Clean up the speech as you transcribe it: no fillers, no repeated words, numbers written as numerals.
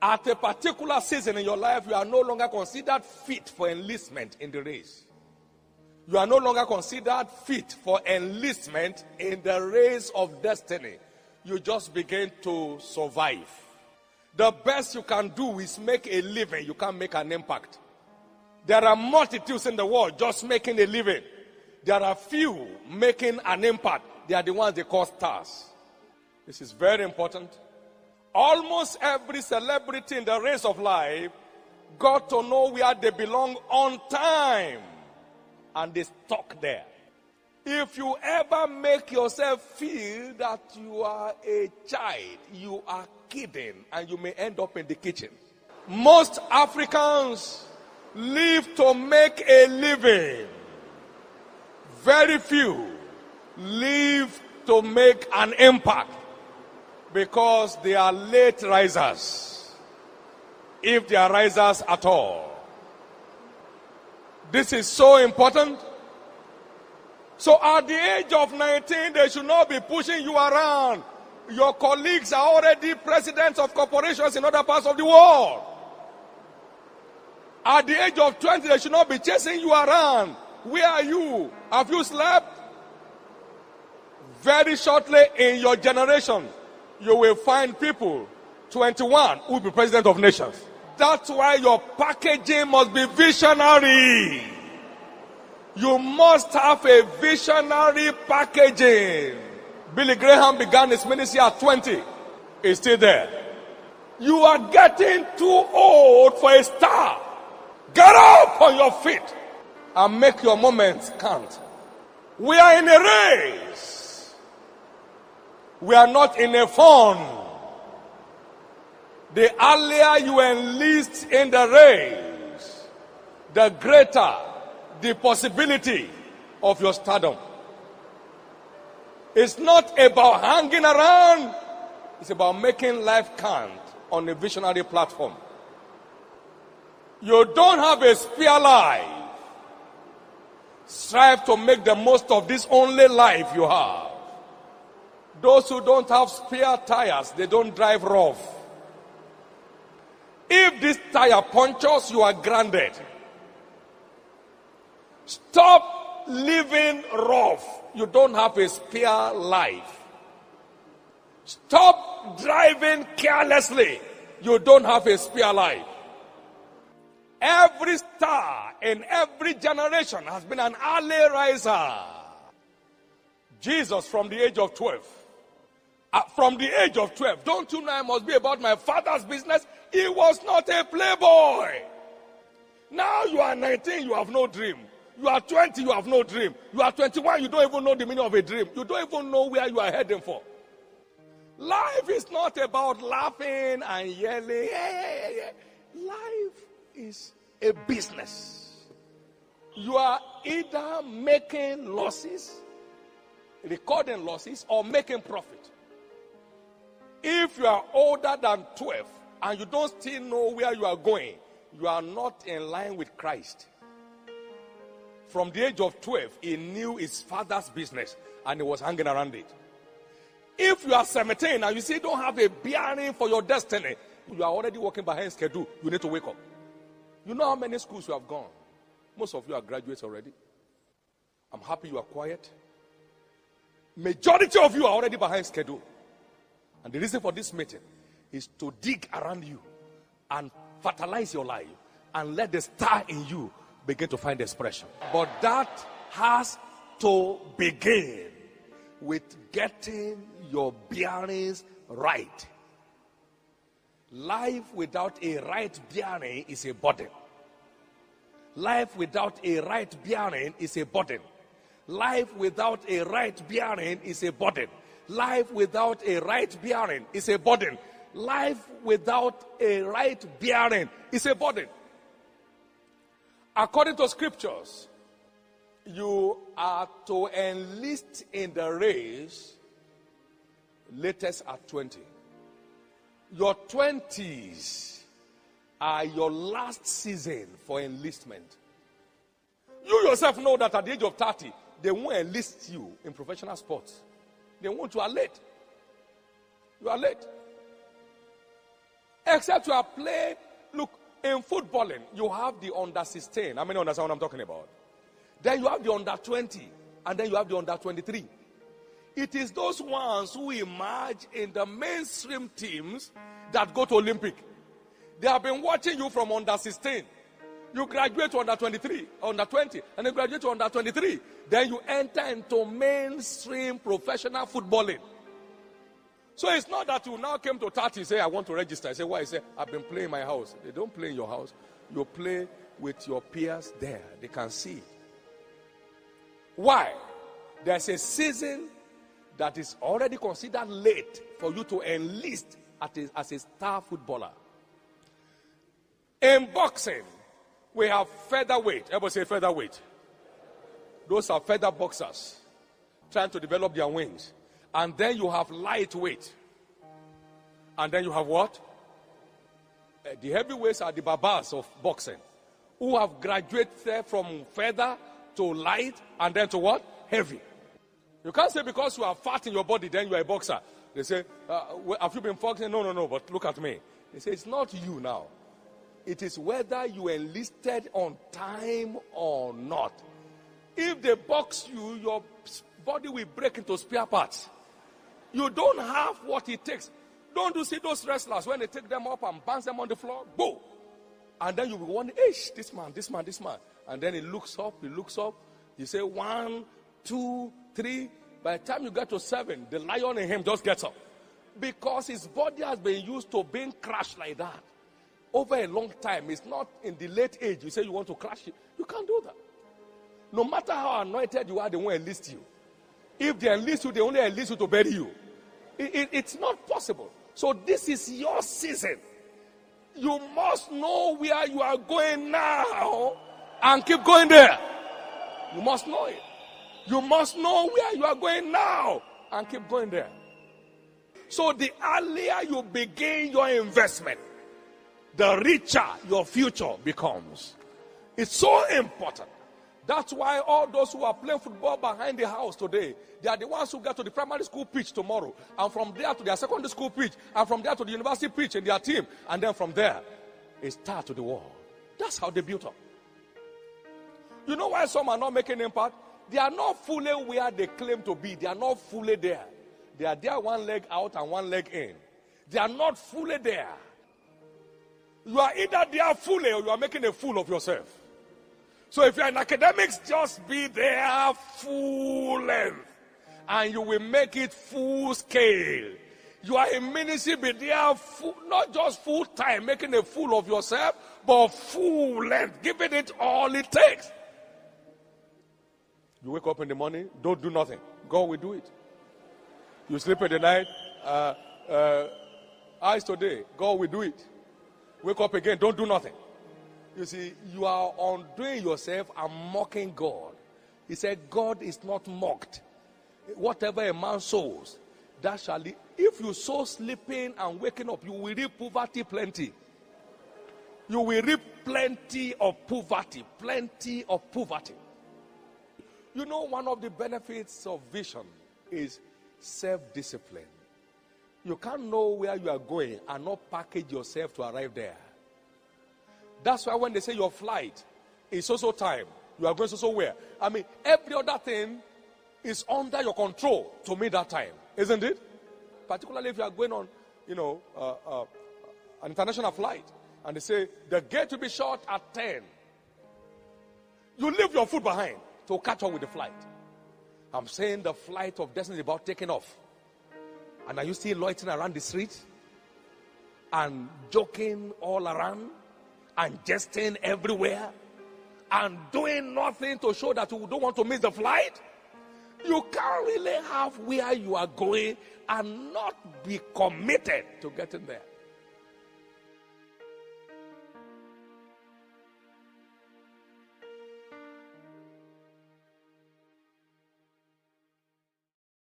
At a particular season in your life, you are no longer considered fit for enlistment in the race. You are no longer considered fit for enlistment in the race of destiny. You just begin to survive. The best you can do is make a living. You can't make an impact. There are multitudes in the world just making a living. There are few making an impact. They are the ones they call stars. This is very important. Almost every celebrity in the race of life got to know where they belong on time, and they stuck there. If you ever make yourself feel that you are a child, you are kidding, and you may end up in the kitchen. Most Africans live to make a living. Very few live to make an impact, because they are late risers, if they are risers at all. This is so important. So at the age of 19, they should not be pushing you around. Your colleagues are already presidents of corporations in other parts of the world. At the age of 20, they should not be chasing you around. Where are you? Have you slept? Very shortly in your generation, you will find people, 21, who will be president of nations. That's why your packaging must be visionary. You must have a visionary packaging. Billy Graham began his ministry at 20. He's still there. You are getting too old for a star. Get up on your feet and make your moments count. We are in a race. We are not in a fun. The earlier you enlist in the race, the greater the possibility of your stardom. It's not about hanging around. It's about making life count on a visionary platform. You don't have a spare life. Strive to make the most of this only life you have. Those who don't have spare tires, they don't drive rough. If this tire punctures, you are grounded. Stop living rough. You don't have a spare life. Stop driving carelessly. You don't have a spare life. Every star in every generation has been an early riser. Jesus from the age of 12. From the age of 12, don't you know I must be about my father's business? He was not a playboy. Now you are 19, you have no dream. You are 20, you have no dream. You are 21, you don't even know the meaning of a dream. You don't even know where you are heading for. Life is not about laughing and yelling. Life is a business. You are either making losses, recording losses, or making profit. If you are older than 12 and you don't still know where you are going, you are not in line with Christ. From the age of 12, he knew his father's business and he was hanging around it. If you are 17 and you say you don't have a bearing for your destiny, you are already working behind schedule. You need to wake up. You know how many schools you have gone? Most of you are graduates already. I'm happy you are quiet. Majority of you are already behind schedule. And the reason for this meeting is to dig around you and fertilize your life and let the star in you begin to find expression. But that has to begin with getting your bearings right. Life without a right bearing is a burden. Life without a right bearing is a burden. Life without a right bearing is a burden. Life without a right bearing is a burden. Life without a right bearing is a burden. According to scriptures, you are to enlist in the race latest at 20. Your 20s are your last season for enlistment. You yourself know that at the age of 30, they won't enlist you in professional sports. They won't. You are late. You are late. Except you are playing. Look, in footballing, you have the under 16. How many understand what I'm talking about? Then you have the under 20. And then you have the under 23. It is those ones who emerge in the mainstream teams that go to Olympic. They have been watching you from under 16. You graduate to under 23, under 20, and then graduate to under 23. Then you enter into mainstream professional footballing. So it's not that you now came to 30, say, I want to register. I say, why? I say, I've been playing in my house. They don't play in your house. You play with your peers there. They can see. Why? There's a season that is already considered late for you to enlist as a star footballer. In boxing, we have featherweight. Everybody say featherweight. Those are feather boxers trying to develop their wings. And then you have lightweight. And then you have what? The heavyweights are the babas of boxing, who have graduated from feather to light and then to what? Heavy. You can't say because you are fat in your body, then you are a boxer. They say, have you been boxing? No, but look at me. They say, it's not you now. It is whether you enlisted on time or not. If they box you, your body will break into spare parts. You don't have what it takes. Don't you see those wrestlers when they take them up and bounce them on the floor? Boom! And then you will wonder, this man. And then he looks up. You say 1, 2, 3. By the time you get to 7, the lion in him just gets up. Because his body has been used to being crushed like that. Over a long time. It's not in the late age. You say you want to crush it. You can't do that. No matter how anointed you are, they won't enlist you. If they enlist you, they only enlist you to bury you. It's not possible. So this is your season. You must know where you are going now and keep going there. You must know it. You must know where you are going now and keep going there. So the earlier you begin your investment, the richer your future becomes. It's so important. That's why all those who are playing football behind the house today, they are the ones who get to the primary school pitch tomorrow, and from there to their secondary school pitch, and from there to the university pitch in their team, and then from there, a star to the world. That's how they built up. You know why some are not making impact? They are not fully where they claim to be. They are not fully there. They are there one leg out and one leg in. They are not fully there. You are either there fully or you are making a fool of yourself. So if you are in academics, just be there full length. And you will make it full scale. You are in ministry, be there not just full time, making a fool of yourself, but full length, giving it all it takes. You wake up in the morning, don't do nothing. God will do it. You sleep in the night, eyes today, God will do it. Wake up again, don't do nothing. You see, you are undoing yourself and mocking God. He said, God is not mocked. Whatever a man sows, that shall he. If you sow sleeping and waking up, you will reap poverty plenty. You will reap plenty of poverty. Plenty of poverty. You know, one of the benefits of vision is self-discipline. You can't know where you are going and not package yourself to arrive there. That's why when they say your flight is so time, you are going so where. I mean, every other thing is under your control to meet that time, isn't it? Particularly if you are going on, an international flight, and they say the gate will be shut at 10. You leave your food behind to catch up with the flight. I'm saying the flight of destiny is about taking off. And are you still loitering around the street and joking all around and jesting everywhere and doing nothing to show that you don't want to miss the flight? You can't really have where you are going and not be committed to getting there.